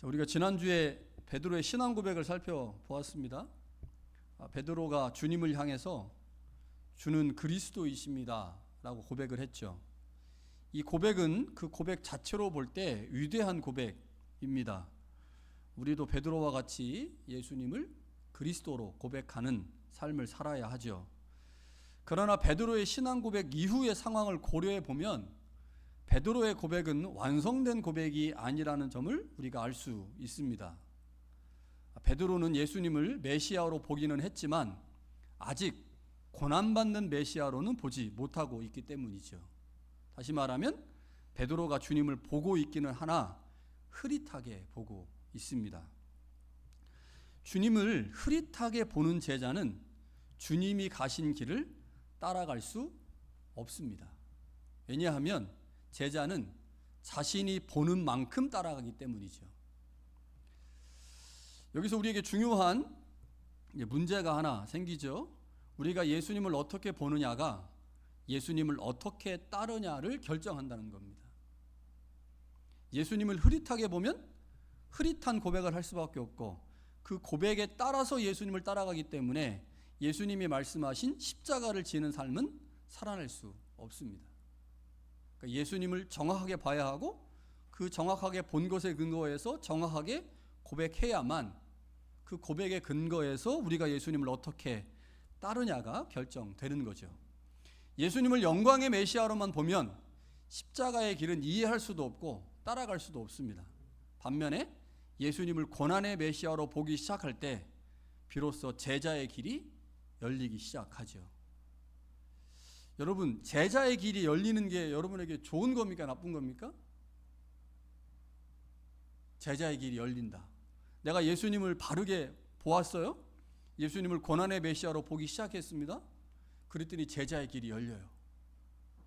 우리가 지난주에 베드로의 신앙 고백을 살펴보았습니다. 베드로가 주님을 향해서 주는 그리스도이십니다 라고 고백을 했죠. 이 고백은 그 고백 자체로 볼 때 위대한 고백입니다. 우리도 베드로와 같이 예수님을 그리스도로 고백하는 삶을 살아야 하죠. 그러나 베드로의 신앙 고백 이후의 상황을 고려해 보면 베드로의 고백은 완성된 고백이 아니라는 점을 우리가 알 수 있습니다. 베드로는 예수님을 메시아로 보기는 했지만 아직 고난받는 메시아로는 보지 못하고 있기 때문이죠. 다시 말하면 베드로가 주님을 보고 있기는 하나 흐릿하게 보고 있습니다. 주님을 흐릿하게 보는 제자는 주님이 가신 길을 따라갈 수 없습니다. 왜냐하면 제자는 자신이 보는 만큼 따라가기 때문이죠. 여기서 우리에게 중요한 문제가 하나 생기죠. 우리가 예수님을 어떻게 보느냐가 예수님을 어떻게 따르냐를 결정한다는 겁니다. 예수님을 흐릿하게 보면 흐릿한 고백을 할 수밖에 없고 그 고백에 따라서 예수님을 따라가기 때문에 예수님이 말씀하신 십자가를 지는 삶은 살아낼 수 없습니다. 그러니까 예수님을 정확하게 봐야 하고 그 정확하게 본 것에 근거해서 정확하게 고백해야만 그 고백의 근거에서 우리가 예수님을 어떻게 따르냐가 결정되는 거죠. 예수님을 영광의 메시아로만 보면 십자가의 길은 이해할 수도 없고 따라갈 수도 없습니다. 반면에 예수님을 고난의 메시아로 보기 시작할 때 비로소 제자의 길이 열리기 시작하죠. 여러분, 제자의 길이 열리는 게 여러분에게 좋은 겁니까? 나쁜 겁니까? 제자의 길이 열린다. 내가 예수님을 바르게 보았어요? 예수님을 고난의 메시아로 보기 시작했습니다. 그랬더니 제자의 길이 열려요.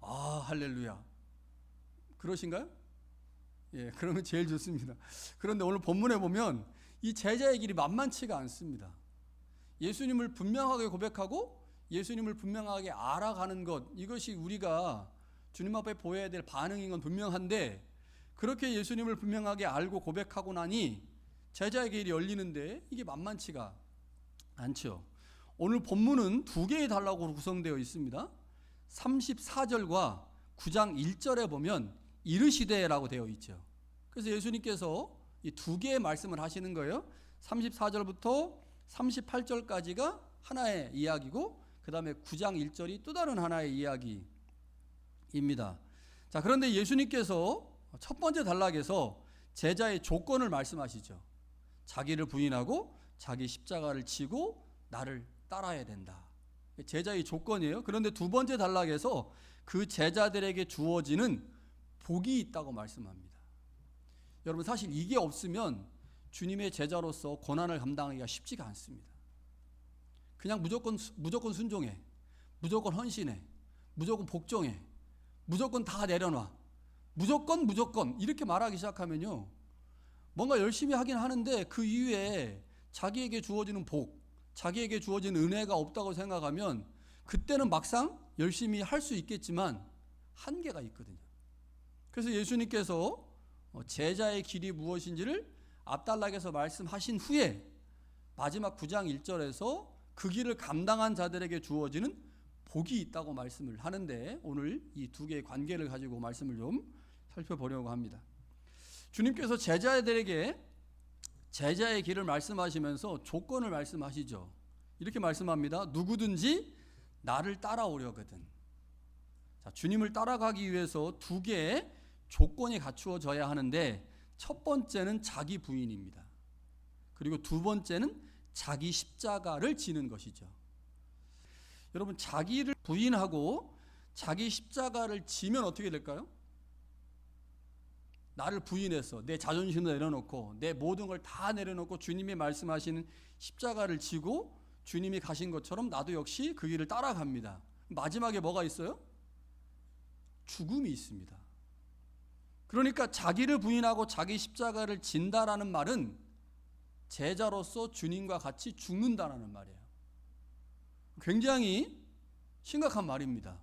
아, 할렐루야. 그러신가요? 예, 그러면 제일 좋습니다. 그런데 오늘 본문에 보면 이 제자의 길이 만만치가 않습니다. 예수님을 분명하게 고백하고 예수님을 분명하게 알아가는 것, 이것이 우리가 주님 앞에 보여야 될 반응인 건 분명한데 그렇게 예수님을 분명하게 알고 고백하고 나니 제자의 길이 열리는데 이게 만만치가 않죠. 오늘 본문은 두 개의 단락으로 구성되어 있습니다. 34절과 9장 1절에 보면 이르시되라고 되어 있죠. 그래서 예수님께서 이 두 개의 말씀을 하시는 거예요. 34절부터 38절까지가 하나의 이야기고 그 다음에 9장 1절이 또 다른 하나의 이야기입니다. 자, 그런데 예수님께서 첫 번째 단락에서 제자의 조건을 말씀하시죠. 자기를 부인하고 자기 십자가를 지고 나를 따라야 된다. 제자의 조건이에요. 그런데 두 번째 단락에서 그 제자들에게 주어지는 복이 있다고 말씀합니다. 여러분, 사실 이게 없으면 주님의 제자로서 고난을 감당하기가 쉽지가 않습니다. 그냥 무조건 순종해, 무조건 헌신해, 무조건 복종해, 무조건 다 내려놔, 무조건 이렇게 말하기 시작하면요, 뭔가 열심히 하긴 하는데 그 이후에 자기에게 주어지는 복, 자기에게 주어지는 은혜가 없다고 생각하면 그때는 막상 열심히 할 수 있겠지만 한계가 있거든요. 그래서 예수님께서 제자의 길이 무엇인지를 앞단락에서 말씀하신 후에 마지막 9장 1절에서 그 길을 감당한 자들에게 주어지는 복이 있다고 말씀을 하는데 오늘 이 두 개의 관계를 가지고 말씀을 좀 살펴보려고 합니다. 주님께서 제자들에게 제자의 길을 말씀하시면서 조건을 말씀하시죠. 이렇게 말씀합니다. 누구든지 나를 따라오려거든. 자, 주님을 따라가기 위해서 두 개의 조건이 갖추어져야 하는데 첫 번째는 자기 부인입니다. 그리고 두 번째는 자기 십자가를 지는 것이죠. 여러분, 자기를 부인하고 자기 십자가를 지면 어떻게 될까요? 나를 부인해서 내 자존심을 내려놓고 내 모든 걸 다 내려놓고 주님이 말씀하시는 십자가를 지고 주님이 가신 것처럼 나도 역시 그 길을 따라갑니다. 마지막에 뭐가 있어요? 죽음이 있습니다. 그러니까 자기를 부인하고 자기 십자가를 진다라는 말은 제자로서 주님과 같이 죽는다라는 말이에요. 굉장히 심각한 말입니다.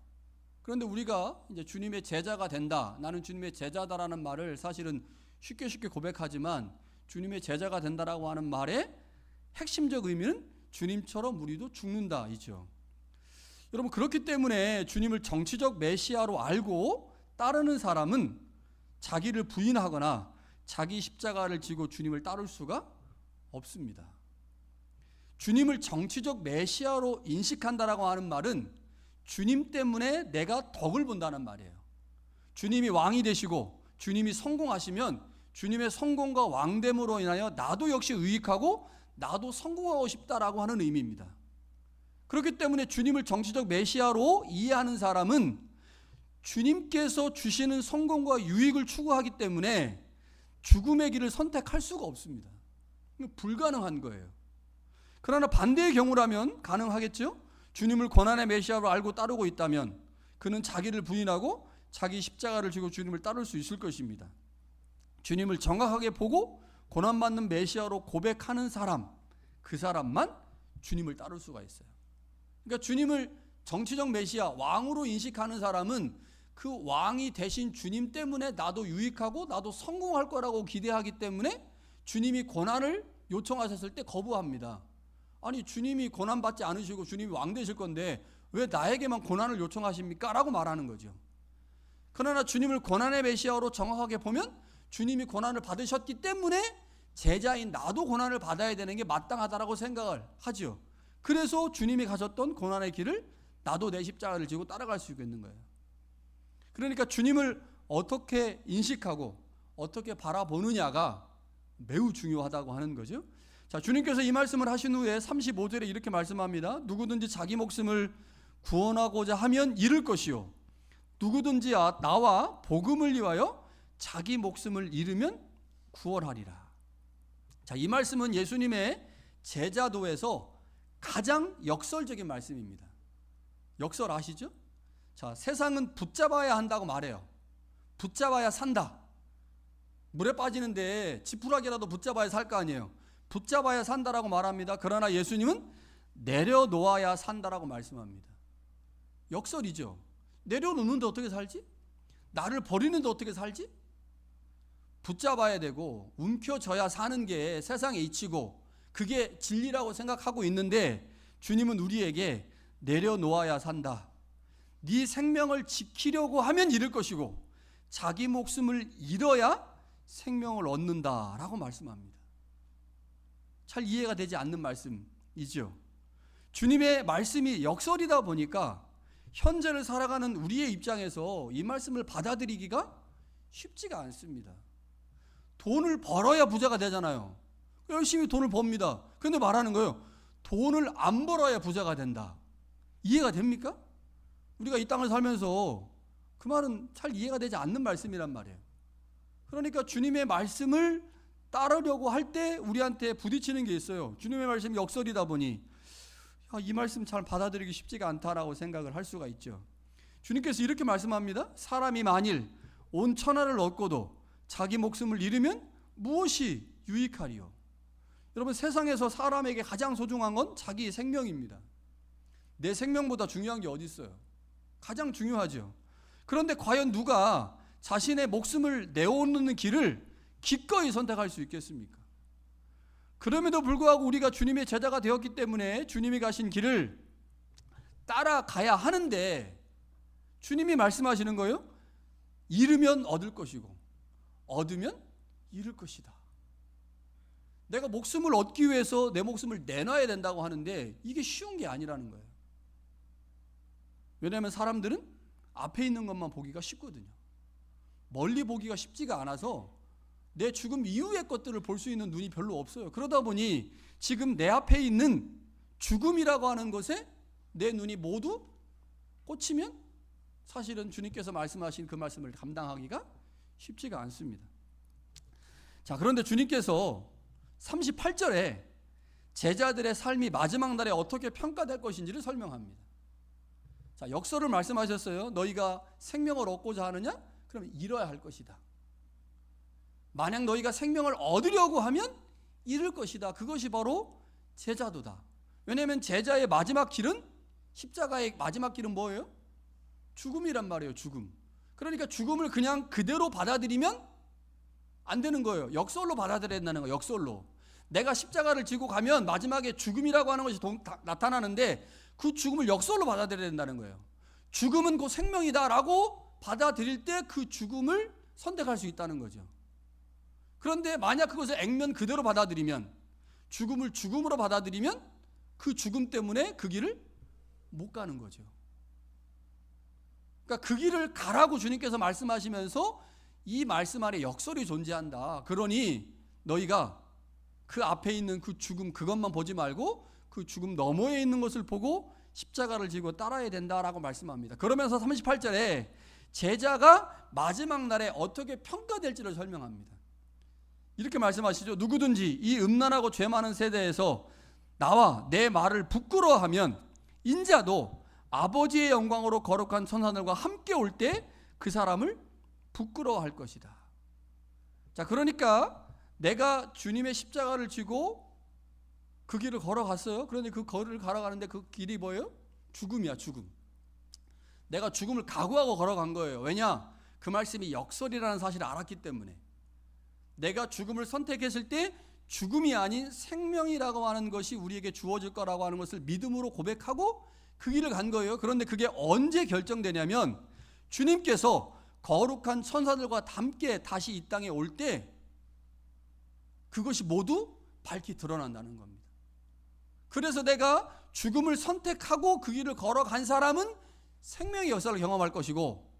그런데 우리가 이제 주님의 제자가 된다, 나는 주님의 제자다라는 말을 사실은 쉽게 고백하지만 주님의 제자가 된다라고 하는 말의 핵심적 의미는 주님처럼 우리도 죽는다이죠. 여러분, 그렇기 때문에 주님을 정치적 메시아로 알고 따르는 사람은 자기를 부인하거나 자기 십자가를 지고 주님을 따를 수가 없습니다. 주님을 정치적 메시아로 인식한다라고 하는 말은 주님 때문에 내가 덕을 본다는 말이에요. 주님이 왕이 되시고 주님이 성공하시면 주님의 성공과 왕됨으로 인하여 나도 역시 유익하고 나도 성공하고 싶다라고 하는 의미입니다. 그렇기 때문에 주님을 정치적 메시아로 이해하는 사람은 주님께서 주시는 성공과 유익을 추구하기 때문에 죽음의 길을 선택할 수가 없습니다. 불가능한 거예요. 그러나 반대의 경우라면 가능하겠죠? 주님을 고난의 메시아로 알고 따르고 있다면 그는 자기를 부인하고 자기 십자가를 지고 주님을 따를 수 있을 것입니다. 주님을 정확하게 보고 고난받는 메시아로 고백하는 사람, 그 사람만 주님을 따를 수가 있어요. 그러니까 주님을 정치적 메시아, 왕으로 인식하는 사람은 그 왕이 되신 주님 때문에 나도 유익하고 나도 성공할 거라고 기대하기 때문에 주님이 고난을 요청하셨을 때 거부합니다. 아니, 주님이 고난받지 않으시고 주님이 왕 되실 건데 왜 나에게만 고난을 요청하십니까? 라고 말하는 거죠. 그러나 주님을 고난의 메시아로 정확하게 보면 주님이 고난을 받으셨기 때문에 제자인 나도 고난을 받아야 되는 게 마땅하다라고 생각을 하죠. 그래서 주님이 가셨던 고난의 길을 나도 내 십자가를 지고 따라갈 수 있는 거예요. 그러니까 주님을 어떻게 인식하고 어떻게 바라보느냐가 매우 중요하다고 하는 거죠. 자, 주님께서 이 말씀을 하신 후에 35절에 이렇게 말씀합니다. 누구든지 자기 목숨을 구원하고자 하면 잃을 것이요, 누구든지 나와 복음을 위하여 자기 목숨을 잃으면 구원하리라. 자, 이 말씀은 예수님의 제자도에서 가장 역설적인 말씀입니다. 역설 아시죠? 자, 세상은 붙잡아야 한다고 말해요. 붙잡아야 산다. 물에 빠지는데 지푸라기라도 붙잡아야 살 거 아니에요. 붙잡아야 산다라고 말합니다. 그러나 예수님은 내려놓아야 산다라고 말씀합니다. 역설이죠. 내려놓는데 어떻게 살지? 나를 버리는데 어떻게 살지? 붙잡아야 되고 움켜져야 사는 게 세상의 이치고 그게 진리라고 생각하고 있는데 주님은 우리에게 내려놓아야 산다. 네 생명을 지키려고 하면 잃을 것이고 자기 목숨을 잃어야 생명을 얻는다라고 말씀합니다. 잘 이해가 되지 않는 말씀이죠. 주님의 말씀이 역설이다 보니까 현재를 살아가는 우리의 입장에서 이 말씀을 받아들이기가 쉽지가 않습니다. 돈을 벌어야 부자가 되잖아요. 열심히 돈을 법니다. 그런데 말하는 거예요. 돈을 안 벌어야 부자가 된다. 이해가 됩니까? 우리가 이 땅을 살면서 그 말은 잘 이해가 되지 않는 말씀이란 말이에요. 그러니까 주님의 말씀을 따르려고 할 때 우리한테 부딪히는 게 있어요. 주님의 말씀이 역설이다 보니 이 말씀 잘 받아들이기 쉽지가 않다라고 생각을 할 수가 있죠. 주님께서 이렇게 말씀합니다. 사람이 만일 온 천하를 얻고도 자기 목숨을 잃으면 무엇이 유익하리요? 여러분, 세상에서 사람에게 가장 소중한 건 자기 생명입니다. 내 생명보다 중요한 게 어디 있어요? 가장 중요하죠. 그런데 과연 누가 자신의 목숨을 내어놓는 길을 기꺼이 선택할 수 있겠습니까? 그럼에도 불구하고 우리가 주님의 제자가 되었기 때문에 주님이 가신 길을 따라가야 하는데 주님이 말씀하시는 거예요. 잃으면 얻을 것이고 얻으면 잃을 것이다. 내가 목숨을 얻기 위해서 내 목숨을 내놔야 된다고 하는데 이게 쉬운 게 아니라는 거예요. 왜냐하면 사람들은 앞에 있는 것만 보기가 쉽거든요. 멀리 보기가 쉽지가 않아서 내 죽음 이후의 것들을 볼 수 있는 눈이 별로 없어요. 그러다 보니 지금 내 앞에 있는 죽음이라고 하는 것에 내 눈이 모두 꽂히면 사실은 주님께서 말씀하신 그 말씀을 감당하기가 쉽지가 않습니다. 자, 그런데 주님께서 38절에 제자들의 삶이 마지막 날에 어떻게 평가될 것인지를 설명합니다. 자, 역설을 말씀하셨어요. 너희가 생명을 얻고자 하느냐? 그럼 잃어야 할 것이다. 만약 너희가 생명을 얻으려고 하면 잃을 것이다. 그것이 바로 제자도다. 왜냐하면 제자의 마지막 길은, 십자가의 마지막 길은 뭐예요? 죽음이란 말이에요. 죽음. 그러니까 죽음을 그냥 그대로 받아들이면 안 되는 거예요. 역설로 받아들여야 된다는 거예요. 역설로. 내가 십자가를 지고 가면 마지막에 죽음이라고 하는 것이 나타나는데 그 죽음을 역설로 받아들여야 된다는 거예요. 죽음은 곧 생명이다라고 받아들일 때 그 죽음을 선택할 수 있다는 거죠. 그런데 만약 그것을 액면 그대로 받아들이면, 죽음을 죽음으로 받아들이면 그 죽음 때문에 그 길을 못 가는 거죠. 그러니까 그 길을 가라고 주님께서 말씀하시면서 이 말씀 안에 역설이 존재한다. 그러니 너희가 그 앞에 있는 그 죽음 그것만 보지 말고 그 죽음 너머에 있는 것을 보고 십자가를 지고 따라야 된다라고 말씀합니다. 그러면서 38절에 제자가 마지막 날에 어떻게 평가될지를 설명합니다. 이렇게 말씀하시죠. 누구든지 이 음란하고 죄 많은 세대에서 나와 내 말을 부끄러워하면 인자도 아버지의 영광으로 거룩한 천사들과 함께 올 때 그 사람을 부끄러워할 것이다. 자, 그러니까 내가 주님의 십자가를 지고 그 길을 걸어갔어요. 그런데 그 거리를 걸어가는데 그 길이 뭐예요? 죽음이야, 죽음. 내가 죽음을 각오하고 걸어간 거예요. 왜냐? 그 말씀이 역설이라는 사실을 알았기 때문에. 내가 죽음을 선택했을 때 죽음이 아닌 생명이라고 하는 것이 우리에게 주어질 거라고 하는 것을 믿음으로 고백하고 그 길을 간 거예요. 그런데 그게 언제 결정되냐면 주님께서 거룩한 천사들과 함께 다시 이 땅에 올 때 그것이 모두 밝히 드러난다는 겁니다. 그래서 내가 죽음을 선택하고 그 길을 걸어간 사람은 생명의 역사를 경험할 것이고,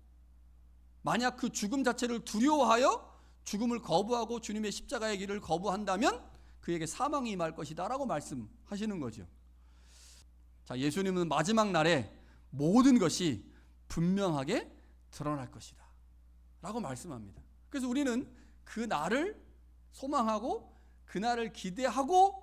만약 그 죽음 자체를 두려워하여 죽음을 거부하고 주님의 십자가의 길을 거부한다면 그에게 사망이 임할 것이다 라고 말씀하시는 거죠. 자, 예수님은 마지막 날에 모든 것이 분명하게 드러날 것이다 라고 말씀합니다. 그래서 우리는 그 날을 소망하고 그 날을 기대하고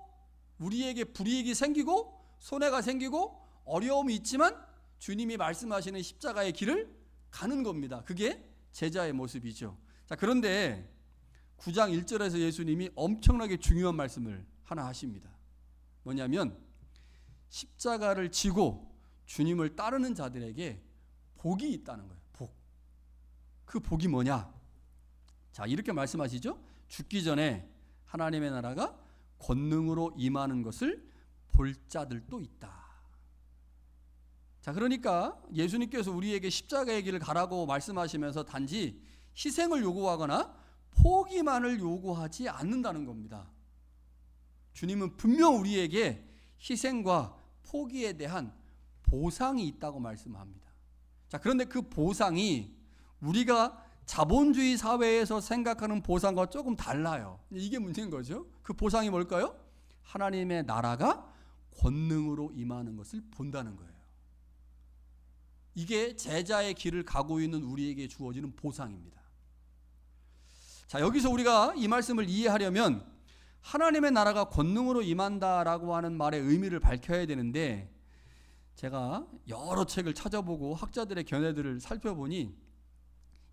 우리에게 불이익이 생기고 손해가 생기고 어려움이 있지만 주님이 말씀하시는 십자가의 길을 가는 겁니다. 그게 제자의 모습이죠. 자, 그런데 9장 1절에서 예수님이 엄청나게 중요한 말씀을 하나 하십니다. 뭐냐면 십자가를 지고 주님을 따르는 자들에게 복이 있다는 거예요. 복. 그 복이 뭐냐? 자, 이렇게 말씀하시죠. 죽기 전에 하나님의 나라가 권능으로 임하는 것을 볼 자들도 있다. 자, 그러니까 예수님께서 우리에게 십자가의 길을 가라고 말씀하시면서 단지 희생을 요구하거나 포기만을 요구하지 않는다는 겁니다. 주님은 분명 우리에게 희생과 포기에 대한 보상이 있다고 말씀합니다. 자, 그런데 그 보상이 우리가 자본주의 사회에서 생각하는 보상과 조금 달라요. 이게 문제인 거죠. 그 보상이 뭘까요? 하나님의 나라가 권능으로 임하는 것을 본다는 거예요. 이게 제자의 길을 가고 있는 우리에게 주어지는 보상입니다. 자, 여기서 우리가 이 말씀을 이해하려면 하나님의 나라가 권능으로 임한다라고 하는 말의 의미를 밝혀야 되는데, 제가 여러 책을 찾아보고 학자들의 견해들을 살펴보니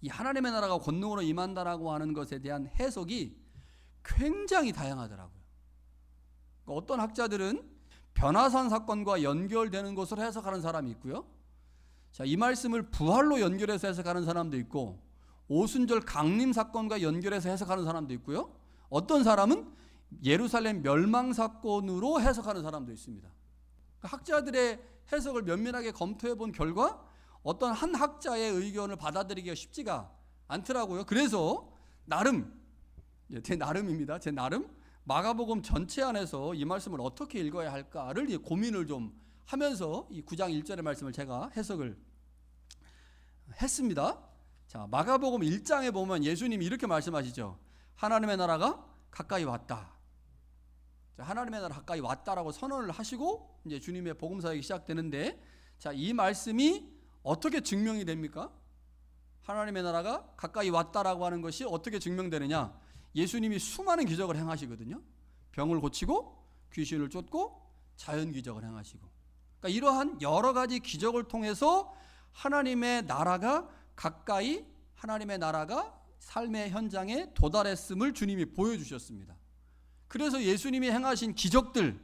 이 하나님의 나라가 권능으로 임한다라고 하는 것에 대한 해석이 굉장히 다양하더라고요. 어떤 학자들은 변화산 사건과 연결되는 것으로 해석하는 사람이 있고요. 자, 이 말씀을 부활로 연결해서 해석하는 사람도 있고, 오순절 강림 사건과 연결해서 해석하는 사람도 있고요. 어떤 사람은 예루살렘 멸망 사건으로 해석하는 사람도 있습니다. 학자들의 해석을 면밀하게 검토해 본 결과 어떤 한 학자의 의견을 받아들이기가 쉽지가 않더라고요. 그래서 제 나름입니다. 제 나름 마가복음 전체 안에서 이 말씀을 어떻게 읽어야 할까를 고민을 좀 하면서 이 9장 1절의 말씀을 제가 해석을 했습니다. 자, 마가복음 1장에 보면 예수님이 이렇게 말씀하시죠. 하나님의 나라가 가까이 왔다. 자, 하나님의 나라 가까이 왔다라고 선언을 하시고 이제 주님의 복음 사역이 시작되는데, 자, 이 말씀이 어떻게 증명이 됩니까? 하나님의 나라가 가까이 왔다라고 하는 것이 어떻게 증명되느냐? 예수님이 수많은 기적을 행하시거든요. 병을 고치고 귀신을 쫓고 자연 기적을 행하시고. 그러니까 이러한 여러 가지 기적을 통해서 하나님의 나라가 가까이, 하나님의 나라가 삶의 현장에 도달했음을 주님이 보여주셨습니다. 그래서 예수님이 행하신 기적들,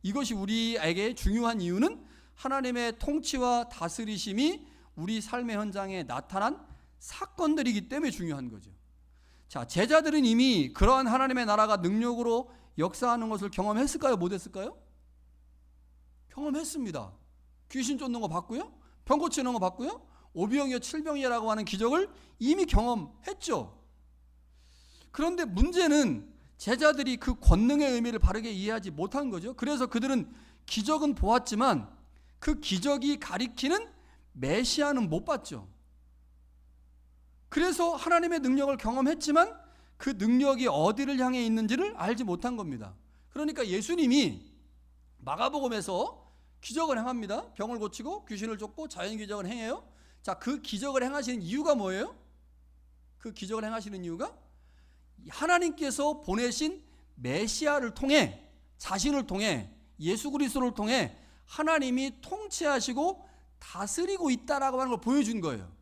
이것이 우리에게 중요한 이유는 하나님의 통치와 다스리심이 우리 삶의 현장에 나타난 사건들이기 때문에 중요한 거죠. 자, 제자들은 이미 그러한 하나님의 나라가 능력으로 역사하는 것을 경험했을까요? 못했을까요? 경험했습니다. 귀신 쫓는 거 봤고요. 병 고치는 거 봤고요. 오병이어 칠병이라고 하는 기적을 이미 경험했죠. 그런데 문제는 제자들이 그 권능의 의미를 바르게 이해하지 못한 거죠. 그래서 그들은 기적은 보았지만 그 기적이 가리키는 메시아는 못 봤죠. 그래서 하나님의 능력을 경험했지만 그 능력이 어디를 향해 있는지를 알지 못한 겁니다. 그러니까 예수님이 마가복음에서 기적을 행합니다. 병을 고치고 귀신을 쫓고 자연 기적을 행해요. 자, 그 기적을 행하시는 이유가 뭐예요? 그 기적을 행하시는 이유가 하나님께서 보내신 메시아를 통해, 자신을 통해, 예수 그리스도를 통해 하나님이 통치하시고 다스리고 있다라고 하는 걸 보여준 거예요.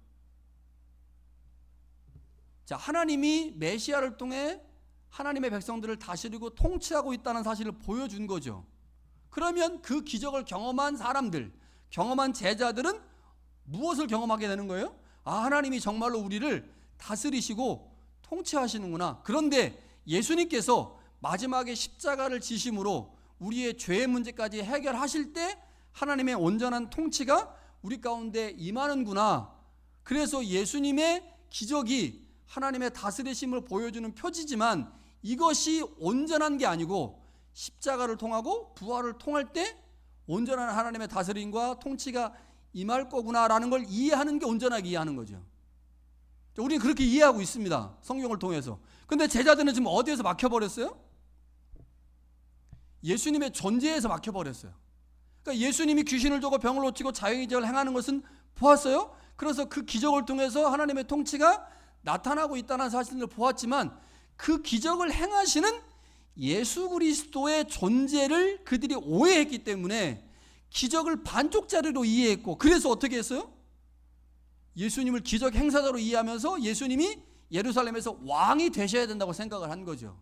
자, 하나님이 메시아를 통해 하나님의 백성들을 다스리고 통치하고 있다는 사실을 보여준 거죠. 그러면 그 기적을 경험한 사람들, 경험한 제자들은 무엇을 경험하게 되는 거예요? 아, 하나님이 정말로 우리를 다스리시고 통치하시는구나. 그런데 예수님께서 마지막에 십자가를 지심으로 우리의 죄의 문제까지 해결하실 때 하나님의 온전한 통치가 우리 가운데 임하는구나. 그래서 예수님의 기적이 하나님의 다스리심을 보여주는 표지지만 이것이 온전한 게 아니고 십자가를 통하고 부활을 통할 때 온전한 하나님의 다스림과 통치가 임할 거구나라는 걸 이해하는 게 온전하게 이해하는 거죠. 우리는 그렇게 이해하고 있습니다. 성경을 통해서. 근데 제자들은 지금 어디에서 막혀버렸어요? 예수님의 존재에서 막혀버렸어요. 그러니까 예수님이 귀신을 쫓고 병을 고치고 자유기적을 행하는 것은 보았어요. 그래서 그 기적을 통해서 하나님의 통치가 나타나고 있다는 사실을 보았지만 그 기적을 행하시는 예수 그리스도의 존재를 그들이 오해했기 때문에 기적을 반쪽짜리로 이해했고, 그래서 어떻게 했어요? 예수님을 기적 행사자로 이해하면서 예수님이 예루살렘에서 왕이 되셔야 된다고 생각을 한 거죠.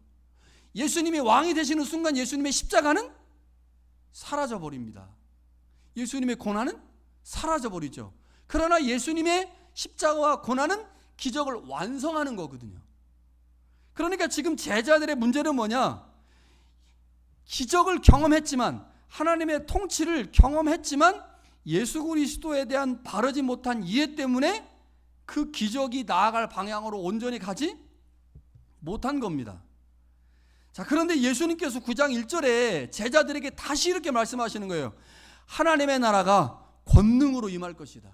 예수님이 왕이 되시는 순간 예수님의 십자가는 사라져버립니다. 예수님의 고난은 사라져버리죠. 그러나 예수님의 십자가와 고난은 기적을 완성하는 거거든요. 그러니까 지금 제자들의 문제는 뭐냐? 기적을 경험했지만, 하나님의 통치를 경험했지만 예수 그리스도에 대한 바르지 못한 이해 때문에 그 기적이 나아갈 방향으로 온전히 가지 못한 겁니다. 자, 그런데 예수님께서 9장 1절에 제자들에게 다시 이렇게 말씀하시는 거예요. 하나님의 나라가 권능으로 임할 것이다.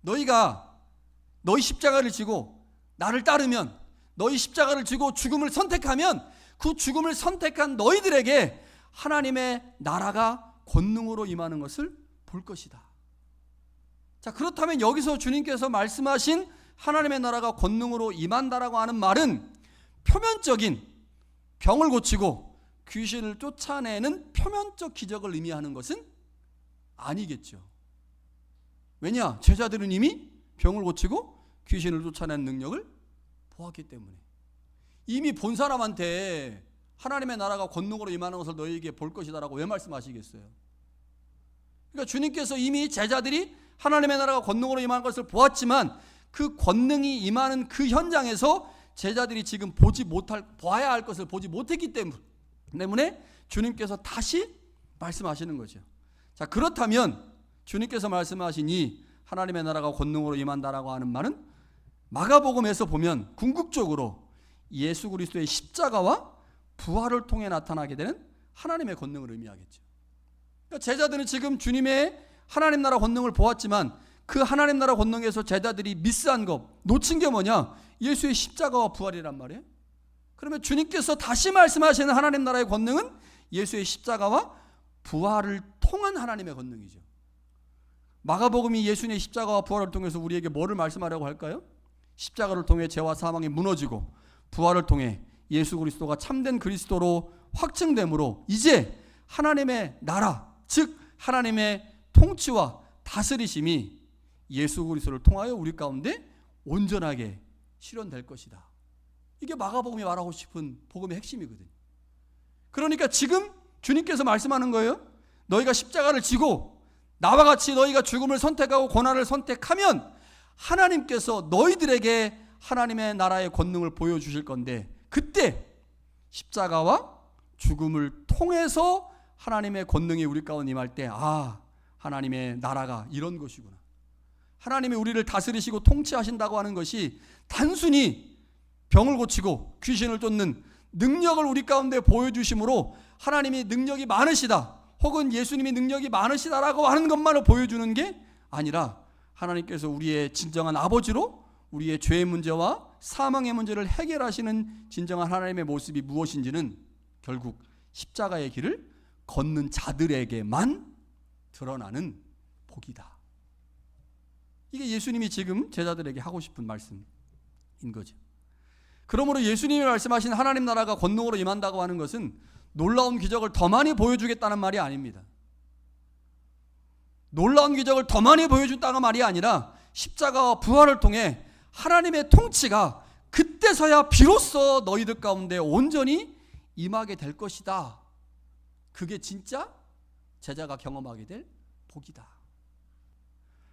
너희가 너희 십자가를 지고 나를 따르면, 너희 십자가를 지고 죽음을 선택하면 그 죽음을 선택한 너희들에게 하나님의 나라가 권능으로 임하는 것을 볼 것이다. 자, 그렇다면 여기서 주님께서 말씀하신 하나님의 나라가 권능으로 임한다라고 하는 말은 표면적인 병을 고치고 귀신을 쫓아내는 표면적 기적을 의미하는 것은 아니겠죠. 왜냐? 제자들은 이미 병을 고치고 귀신을 쫓아내는 능력을 보았기 때문에. 이미 본 사람한테 하나님의 나라가 권능으로 임하는 것을 너희에게 볼 것이다 라고 왜 말씀하시겠어요? 그러니까 주님께서 이미 제자들이 하나님의 나라가 권능으로 임하는 것을 보았지만 그 권능이 임하는 그 현장에서 제자들이 지금 봐야 할 것을 보지 못했기 때문에 주님께서 다시 말씀하시는 거죠. 자, 그렇다면 주님께서 말씀하신 이 하나님의 나라가 권능으로 임한다라고 하는 말은 마가복음에서 보면 궁극적으로 예수 그리스도의 십자가와 부활을 통해 나타나게 되는 하나님의 권능을 의미하겠죠. 그러니까 제자들은 지금 주님의 하나님 나라 권능을 보았지만 그 하나님 나라 권능에서 제자들이 미스한 것, 놓친 게 뭐냐? 예수의 십자가와 부활이란 말이에요. 그러면 주님께서 다시 말씀하시는 하나님 나라의 권능은 예수의 십자가와 부활을 통한 하나님의 권능이죠. 마가복음이 예수님의 십자가와 부활을 통해서 우리에게 뭐를 말씀하려고 할까요? 십자가를 통해 죄와 사망이 무너지고 부활을 통해 예수 그리스도가 참된 그리스도로 확증됨으로 이제 하나님의 나라, 즉 하나님의 통치와 다스리심이 예수 그리스도를 통하여 우리 가운데 온전하게 실현될 것이다. 이게 마가복음이 말하고 싶은 복음의 핵심이거든요. 그러니까 지금 주님께서 말씀하는 거예요. 너희가 십자가를 지고 나와 같이 너희가 죽음을 선택하고 고난을 선택하면 하나님께서 너희들에게 하나님의 나라의 권능을 보여주실 건데, 그때 십자가와 죽음을 통해서 하나님의 권능이 우리 가운데 임할 때, 아, 하나님의 나라가 이런 것이구나. 하나님이 우리를 다스리시고 통치하신다고 하는 것이 단순히 병을 고치고 귀신을 쫓는 능력을 우리 가운데 보여주심으로 하나님이 능력이 많으시다, 혹은 예수님이 능력이 많으시다라고 하는 것만을 보여주는 게 아니라, 하나님께서 우리의 진정한 아버지로 우리의 죄의 문제와 사망의 문제를 해결하시는 진정한 하나님의 모습이 무엇인지는 결국 십자가의 길을 걷는 자들에게만 드러나는 복이다. 이게 예수님이 지금 제자들에게 하고 싶은 말씀인 거죠. 그러므로 예수님이 말씀하신 하나님 나라가 권능으로 임한다고 하는 것은 놀라운 기적을 더 많이 보여주겠다는 말이 아닙니다. 놀라운 기적을 더 많이 보여준다는 말이 아니라 십자가와 부활을 통해 하나님의 통치가 그때서야 비로소 너희들 가운데 온전히 임하게 될 것이다. 그게 진짜 제자가 경험하게 될 복이다.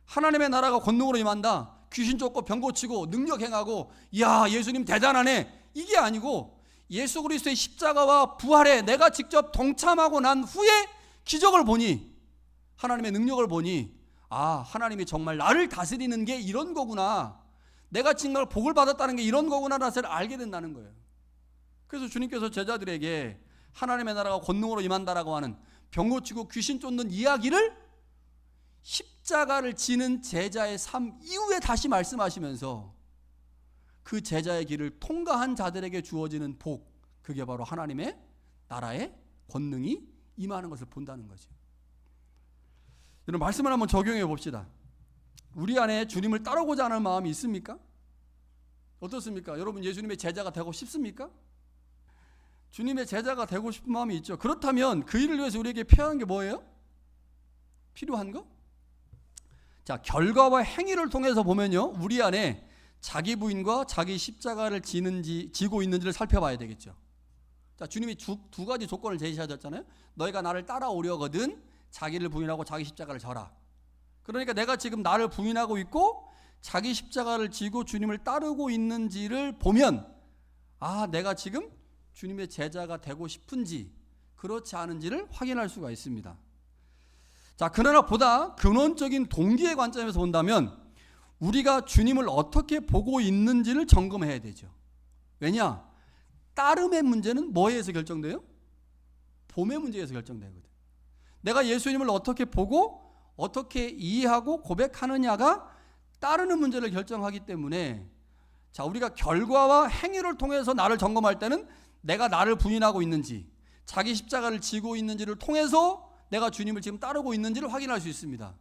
하나님의 나라가 권능으로 임한다, 귀신 쫓고 병 고치고 능력 행하고, 이야 예수님 대단하네, 이게 아니고 예수 그리스도의 십자가와 부활에 내가 직접 동참하고 난 후에 기적을 보니, 하나님의 능력을 보니, 아, 하나님이 정말 나를 다스리는 게 이런 거구나, 내가 정말 복을 받았다는 게 이런 거구나라는 것을 알게 된다는 거예요. 그래서 주님께서 제자들에게 하나님의 나라가 권능으로 임한다라고 하는 병 고치고 귀신 쫓는 이야기를 십자가를 지는 제자의 삶 이후에 다시 말씀하시면서 그 제자의 길을 통과한 자들에게 주어지는 복, 그게 바로 하나님의 나라의 권능이 임하는 것을 본다는 거죠. 여러분, 말씀을 한번 적용해 봅시다. 우리 안에 주님을 따르고자 하는 마음이 있습니까? 어떻습니까? 여러분, 예수님의 제자가 되고 싶습니까? 주님의 제자가 되고 싶은 마음이 있죠. 그렇다면 그 일을 위해서 우리에게 필요한 게 뭐예요? 필요한 거? 자, 결과와 행위를 통해서 보면요, 우리 안에 자기 부인과 자기 십자가를 지고 있는지를 살펴봐야 되겠죠. 자, 주님이 두 가지 조건을 제시하셨잖아요. 너희가 나를 따라오려거든 자기를 부인하고 자기 십자가를 져라. 그러니까 내가 지금 나를 부인하고 있고 자기 십자가를 지고 주님을 따르고 있는지를 보면, 아, 내가 지금 주님의 제자가 되고 싶은지 그렇지 않은지를 확인할 수가 있습니다. 자, 그러나 보다 근원적인 동기의 관점에서 본다면 우리가 주님을 어떻게 보고 있는지를 점검해야 되죠. 왜냐? 따름의 문제는 뭐에 의해서 결정돼요? 봄의 문제에서 결정되거든. 내가 예수님을 어떻게 보고 어떻게 이해하고 고백하느냐가 따르는 문제를 결정하기 때문에, 자, 우리가 결과와 행위를 통해서 나를 점검할 때는 내가 나를 부인하고 있는지, 자기 십자가를 지고 있는지를 통해서 내가 주님을 지금 따르고 있는지를 확인할 수 있습니다.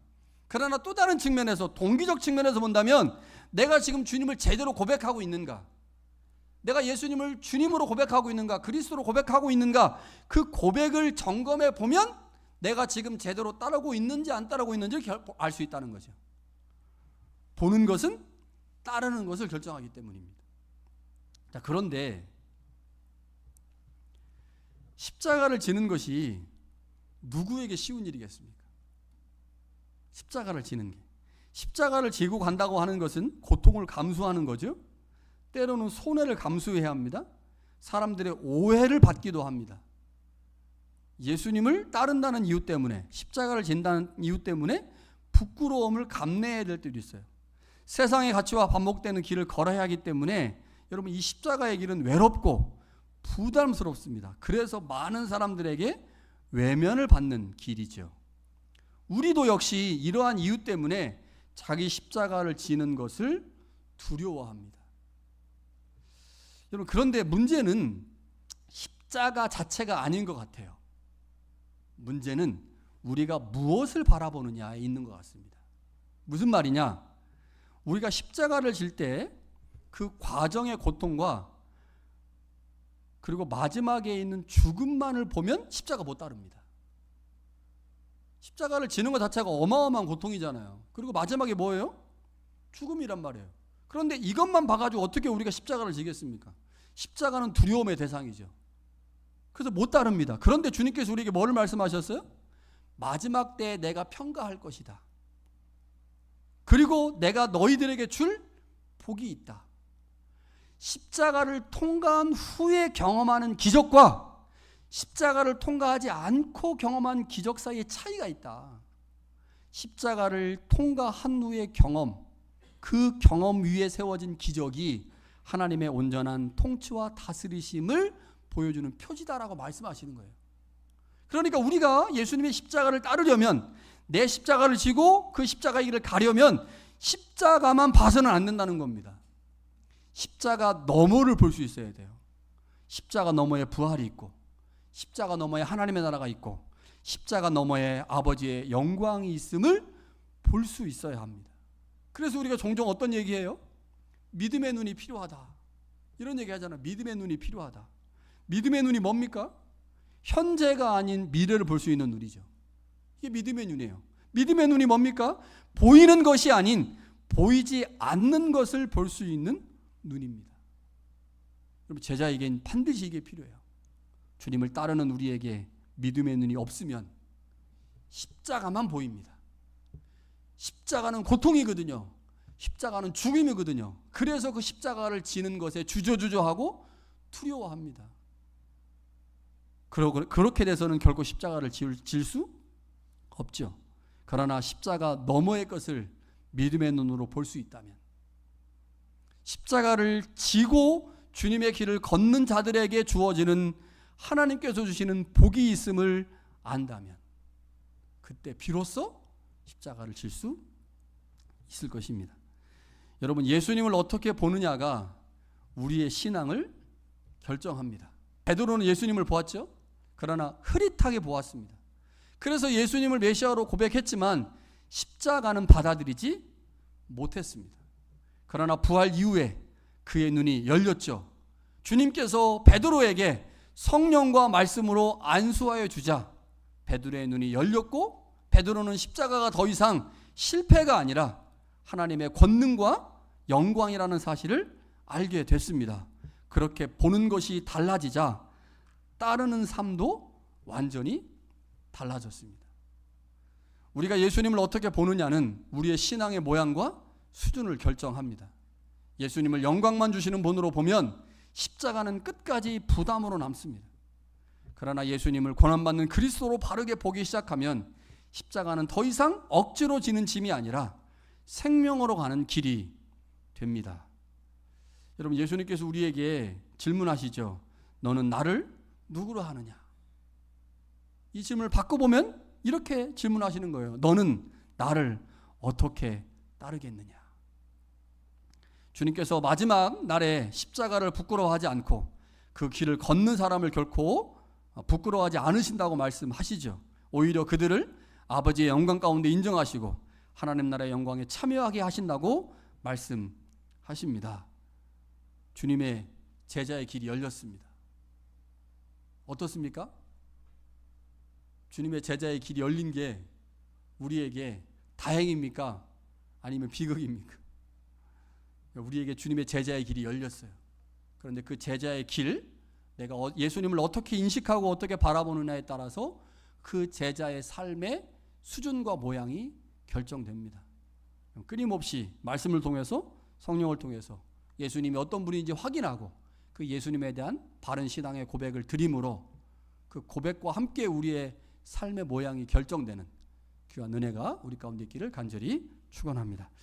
그러나 또 다른 측면에서, 동기적 측면에서 본다면 내가 지금 주님을 제대로 고백하고 있는가, 내가 예수님을 주님으로 고백하고 있는가, 그리스도로 고백하고 있는가, 그 고백을 점검해 보면 내가 지금 제대로 따르고 있는지 안 따르고 있는지를 알 수 있다는 거죠. 보는 것은 따르는 것을 결정하기 때문입니다. 자, 그런데 십자가를 지는 것이 누구에게 쉬운 일이겠습니까? 십자가를 지는 게, 십자가를 지고 간다고 하는 것은 고통을 감수하는 거죠. 때로는 손해를 감수해야 합니다. 사람들의 오해를 받기도 합니다. 예수님을 따른다는 이유 때문에, 십자가를 진다는 이유 때문에 부끄러움을 감내해야 될 때도 있어요. 세상의 가치와 반복되는 길을 걸어야 하기 때문에 여러분, 이 십자가의 길은 외롭고 부담스럽습니다. 그래서 많은 사람들에게 외면을 받는 길이죠. 우리도 역시 이러한 이유 때문에 자기 십자가를 지는 것을 두려워합니다. 여러분, 그런데 문제는 십자가 자체가 아닌 것 같아요. 문제는 우리가 무엇을 바라보느냐에 있는 것 같습니다. 무슨 말이냐? 우리가 십자가를 질 때 그 과정의 고통과 그리고 마지막에 있는 죽음만을 보면 십자가 못 따릅니다. 십자가를 지는 것 자체가 어마어마한 고통이잖아요. 그리고 마지막에 뭐예요? 죽음이란 말이에요. 그런데 이것만 봐가지고 어떻게 우리가 십자가를 지겠습니까? 십자가는 두려움의 대상이죠. 그래서 못 따릅니다. 그런데 주님께서 우리에게 뭐를 말씀하셨어요? 마지막 때에 내가 평가할 것이다. 그리고 내가 너희들에게 줄 복이 있다. 십자가를 통과한 후에 경험하는 기적과 십자가를 통과하지 않고 경험한 기적 사이에 차이가 있다. 십자가를 통과한 후의 경험, 그 경험 위에 세워진 기적이 하나님의 온전한 통치와 다스리심을 보여주는 표지다라고 말씀하시는 거예요. 그러니까 우리가 예수님의 십자가를 따르려면, 내 십자가를 지고 그 십자가의 길을 가려면 십자가만 봐서는 안 된다는 겁니다. 십자가 너머를 볼 수 있어야 돼요. 십자가 너머에 부활이 있고, 십자가 너머에 하나님의 나라가 있고, 십자가 너머에 아버지의 영광이 있음을 볼 수 있어야 합니다. 그래서 우리가 종종 어떤 얘기해요? 믿음의 눈이 필요하다, 이런 얘기 하잖아요. 믿음의 눈이 필요하다. 믿음의 눈이 뭡니까? 현재가 아닌 미래를 볼 수 있는 눈이죠. 이게 믿음의 눈이에요. 믿음의 눈이 뭡니까? 보이는 것이 아닌 보이지 않는 것을 볼 수 있는 눈입니다. 여러분, 제자에겐 반드시 이게 필요해요. 주님을 따르는 우리에게 믿음의 눈이 없으면 십자가만 보입니다. 십자가는 고통이거든요. 십자가는 죽음이거든요. 그래서 그 십자가를 지는 것에 주저주저하고 두려워합니다. 그렇게 돼서는 결코 십자가를 질 수 없죠. 그러나 십자가 너머의 것을 믿음의 눈으로 볼 수 있다면, 십자가를 지고 주님의 길을 걷는 자들에게 주어지는 하나님께서 주시는 복이 있음을 안다면, 그때 비로소 십자가를 질 수 있을 것입니다. 여러분, 예수님을 어떻게 보느냐가 우리의 신앙을 결정합니다. 베드로는 예수님을 보았죠. 그러나 흐릿하게 보았습니다. 그래서 예수님을 메시아로 고백했지만 십자가는 받아들이지 못했습니다. 그러나 부활 이후에 그의 눈이 열렸죠. 주님께서 베드로에게 성령과 말씀으로 안수하여 주자 베드로의 눈이 열렸고, 베드로는 십자가가 더 이상 실패가 아니라 하나님의 권능과 영광이라는 사실을 알게 됐습니다. 그렇게 보는 것이 달라지자 따르는 삶도 완전히 달라졌습니다. 우리가 예수님을 어떻게 보느냐는 우리의 신앙의 모양과 수준을 결정합니다. 예수님을 영광만 주시는 분으로 보면 십자가는 끝까지 부담으로 남습니다. 그러나 예수님을 고난받는 그리스도로 바르게 보기 시작하면 십자가는 더 이상 억지로 지는 짐이 아니라 생명으로 가는 길이 됩니다. 여러분, 예수님께서 우리에게 질문하시죠. 너는 나를 누구로 하느냐? 이 질문을 바꿔보면 이렇게 질문하시는 거예요. 너는 나를 어떻게 따르겠느냐? 주님께서 마지막 날에 십자가를 부끄러워하지 않고 그 길을 걷는 사람을 결코 부끄러워하지 않으신다고 말씀하시죠. 오히려 그들을 아버지의 영광 가운데 인정하시고 하나님 나라의 영광에 참여하게 하신다고 말씀하십니다. 주님의 제자의 길이 열렸습니다. 어떻습니까? 주님의 제자의 길이 열린 게 우리에게 다행입니까? 아니면 비극입니까? 우리에게 주님의 제자의 길이 열렸어요. 그런데 그 제자의 길, 내가 예수님을 어떻게 인식하고 어떻게 바라보느냐에 따라서 그 제자의 삶의 수준과 모양이 결정됩니다. 끊임없이 말씀을 통해서, 성령을 통해서 예수님이 어떤 분인지 확인하고 그 예수님에 대한 바른 신앙의 고백을 드림으로 그 고백과 함께 우리의 삶의 모양이 결정되는 귀한 은혜가 우리 가운데 있기를 간절히 축원합니다.